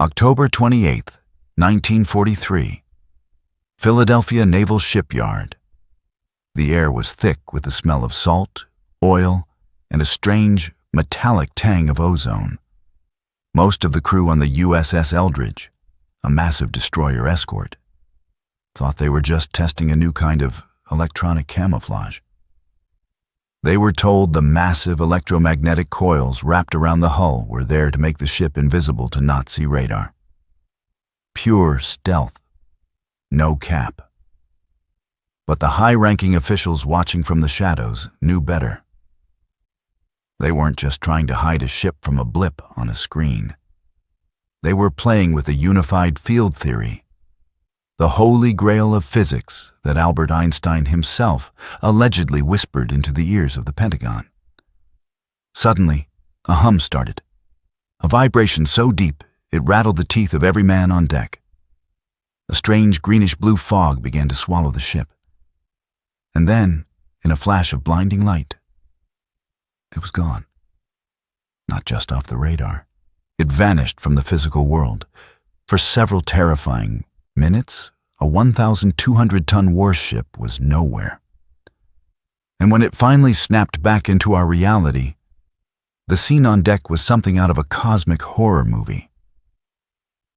October 28, 1943. Philadelphia Naval Shipyard. The air was thick with the smell of salt, oil, and a strange, metallic tang of ozone. Most of the crew on the USS Eldridge, a massive destroyer escort, thought they were just testing a new kind of electronic camouflage. They were told the massive electromagnetic coils wrapped around the hull were there to make the ship invisible to Nazi radar. Pure stealth. No cap. But the high-ranking officials watching from the shadows knew better. They weren't just trying to hide a ship from a blip on a screen. They were playing with a unified field theory, the holy grail of physics that Albert Einstein himself allegedly whispered into the ears of the Pentagon. Suddenly, a hum started, a vibration so deep it rattled the teeth of every man on deck. A strange greenish-blue fog began to swallow the ship. And then, in a flash of blinding light, it was gone. Not just off the radar. It vanished from the physical world. For several terrifying minutes, a 1,200-ton warship was nowhere. And when it finally snapped back into our reality, the scene on deck was something out of a cosmic horror movie.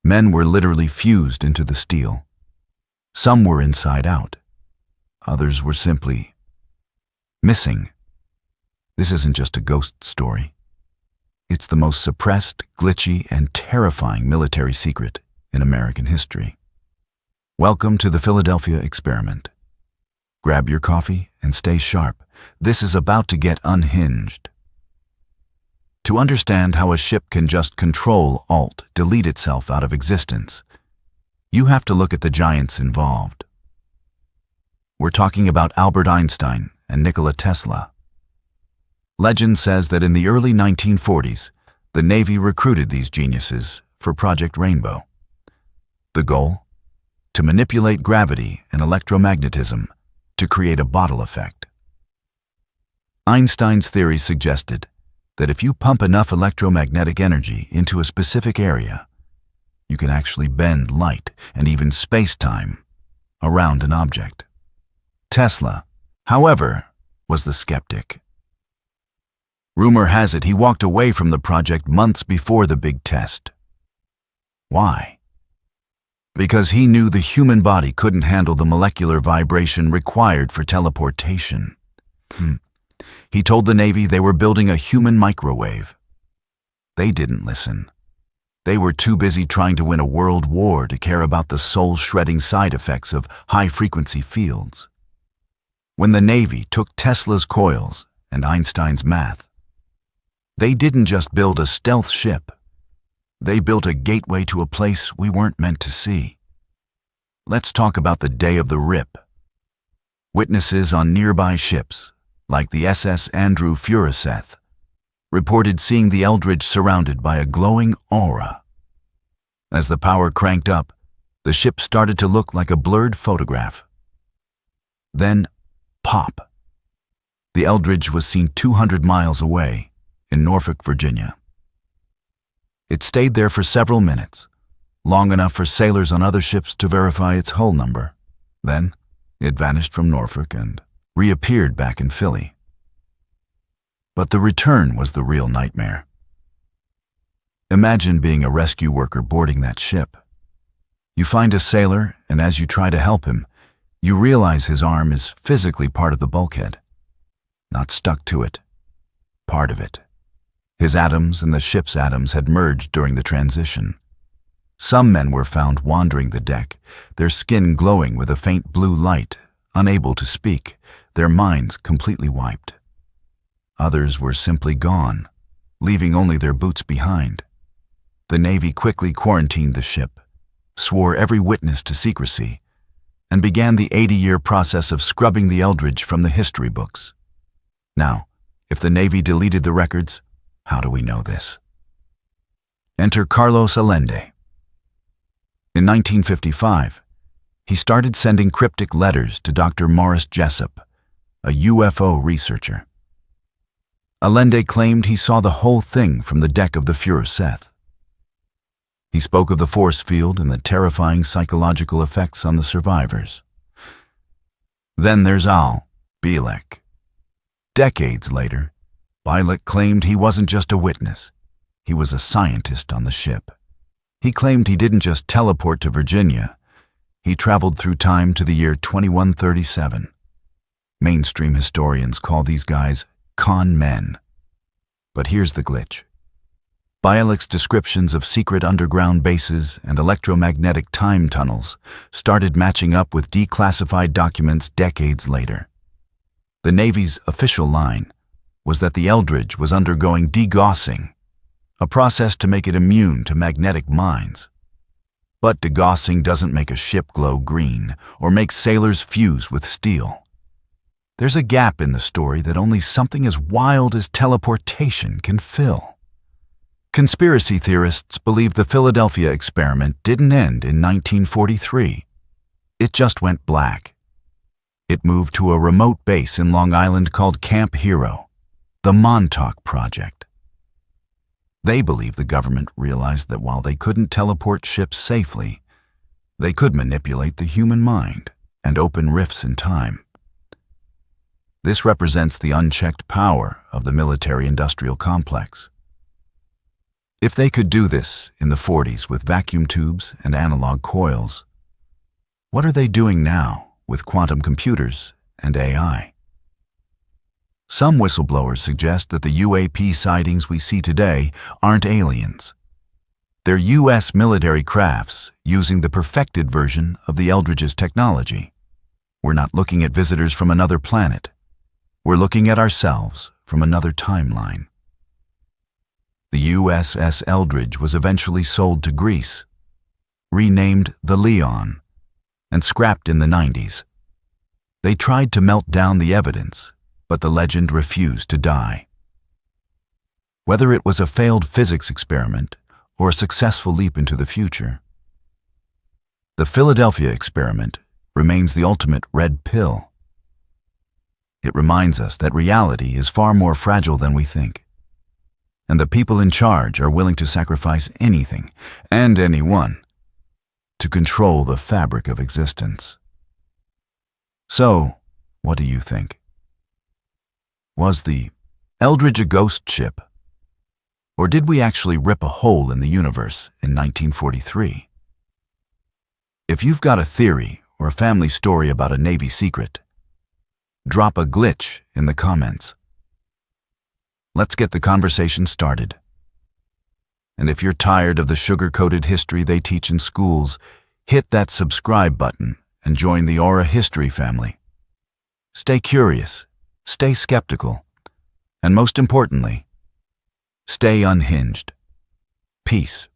Men were literally fused into the steel. Some were inside out. Others were simply missing. This isn't just a ghost story. It's the most suppressed, glitchy, and terrifying military secret in American history. Welcome to the Philadelphia experiment. Grab your coffee and stay sharp. This is about to get unhinged. To understand how a ship can just Control-Alt-Delete itself out of existence, you have to look at the giants involved. We're talking about Albert Einstein and Nikola Tesla. Legend says that in the early 1940s, the Navy recruited these geniuses for Project Rainbow. The goal? To manipulate gravity and electromagnetism to create a bottle effect. Einstein's theory suggested that if you pump enough electromagnetic energy into a specific area, you can actually bend light and even space-time around an object. Tesla, however, was the skeptic. Rumor has it he walked away from the project months before the big test. Why? Because he knew the human body couldn't handle the molecular vibration required for teleportation. He told the Navy they were building a human microwave. They didn't listen. They were too busy trying to win a world war to care about the soul-shredding side effects of high-frequency fields. When the Navy took Tesla's coils and Einstein's math, they didn't just build a stealth ship. They built a gateway to a place we weren't meant to see. Let's talk about the day of the rip. Witnesses on nearby ships, like the SS Andrew Furuseth, reported seeing the Eldridge surrounded by a glowing aura. As the power cranked up, the ship started to look like a blurred photograph. Then, pop. The Eldridge was seen 200 miles away in Norfolk, Virginia. It stayed there for several minutes, long enough for sailors on other ships to verify its hull number. Then, it vanished from Norfolk and reappeared back in Philly. But the return was the real nightmare. Imagine being a rescue worker boarding that ship. You find a sailor, and as you try to help him, you realize his arm is physically part of the bulkhead. Not stuck to it. Part of it. His atoms and the ship's atoms had merged during the transition. Some men were found wandering the deck, their skin glowing with a faint blue light, unable to speak, their minds completely wiped. Others were simply gone, leaving only their boots behind. The Navy quickly quarantined the ship, swore every witness to secrecy, and began the 80-year process of scrubbing the Eldridge from the history books. Now, if the Navy deleted the records, how do we know this? Enter Carlos Allende. In 1955, he started sending cryptic letters to Dr. Morris Jessup, a UFO researcher. Allende claimed he saw the whole thing from the deck of the Furuseth. He spoke of the force field and the terrifying psychological effects on the survivors. Then there's Al Bielek. Decades later, Bielek claimed he wasn't just a witness. He was a scientist on the ship. He claimed he didn't just teleport to Virginia. He traveled through time to the year 2137. Mainstream historians call these guys con men. But here's the glitch. Bielek's descriptions of secret underground bases and electromagnetic time tunnels started matching up with declassified documents decades later. The Navy's official line was that the Eldridge was undergoing degaussing, a process to make it immune to magnetic mines. But degaussing doesn't make a ship glow green or make sailors fuse with steel. There's a gap in the story that only something as wild as teleportation can fill. Conspiracy theorists believe the Philadelphia experiment didn't end in 1943. It just went black. It moved to a remote base in Long Island called Camp Hero, the Montauk Project. They believe the government realized that while they couldn't teleport ships safely, they could manipulate the human mind and open rifts in time. This represents the unchecked power of the military-industrial complex. If they could do this in the 40s with vacuum tubes and analog coils, what are they doing now with quantum computers and AI? Some whistleblowers suggest that the UAP sightings we see today aren't aliens. They're U.S. military crafts using the perfected version of the Eldridge's technology. We're not looking at visitors from another planet. We're looking at ourselves from another timeline. The USS Eldridge was eventually sold to Greece, renamed the Leon, and scrapped in the 90s. They tried to melt down the evidence, but the legend refused to die. Whether it was a failed physics experiment or a successful leap into the future, the Philadelphia experiment remains the ultimate red pill. It reminds us that reality is far more fragile than we think, and the people in charge are willing to sacrifice anything and anyone to control the fabric of existence. So, what do you think? Was the Eldridge a ghost ship? Or did we actually rip a hole in the universe in 1943? If you've got a theory or a family story about a Navy secret, drop a glitch in the comments. Let's get the conversation started. And if you're tired of the sugar-coated history they teach in schools, hit that subscribe button and join the Aura History family. Stay curious, stay skeptical, and most importantly, stay unhinged. Peace.